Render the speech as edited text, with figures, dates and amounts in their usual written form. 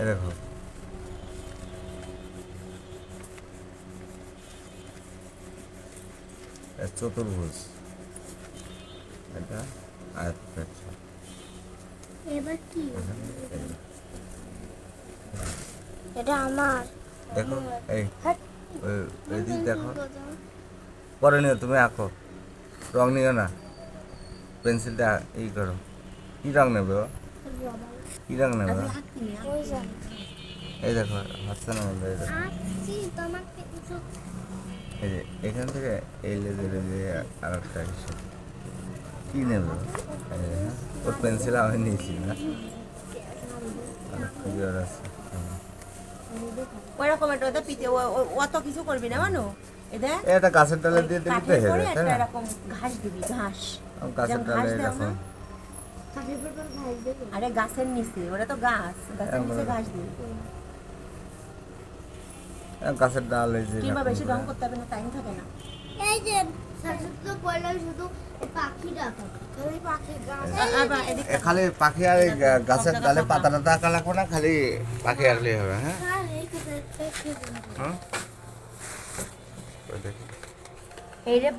এ দেখো চতুর্ভুজ, এটা আয়তক্ষেত্র। এবার কি এটা আমার দেখো এই হাট। এদিক দেখো, পরে নিও, তুমি আঁকো, রং নিও না, পেন্সিলটা ই করো। কী রং নেবে ও? কী রং নেবে? ওই যান এই দেখো হচ্ছে না মধ্যে, এই দেখো, আছি তোমাকে কিছু এই যে এখান থেকে এই লেজের যে আর একটা হিসেব কী নেবে ও? এই যে, হ্যাঁ, ওর পেন্সিল আমি নিয়েছি না, খুবই ওর আছে। ওইরকম একটা ওদের পিঠে অত কিছু করবি না মানো এদের এটা গাছের ডালে দিয়ে দিবি তো কাঠের হেরে, পরে তাই একটা না? এরকম ঘাস দিবি ঘাস গাছের যেমন ডালে ঘাস দাও এরকম, না? কাঠের পেপার ভাই দেবো আরে গাছের নিচে ওটা তো গাছ গাছের নিচে ঘাস দিবি গাছের ডাল এই যে কিংবা এরকম বেশি করে। রং করতে হবে না, টাইম থাকে না। এই যে তো পয়লা শুধু পাখি ডাকা ওই পাখি গাছ আবার এদিক এ খালি পাখি আর এই গাছের ডালে পাতা টাতা আঁকা লাগবে না, খালি পাখি আঁকলেই হবে। হ্যাঁ হ্যাঁ এই কথা হ্যাঁ ওই দেখি। এই রে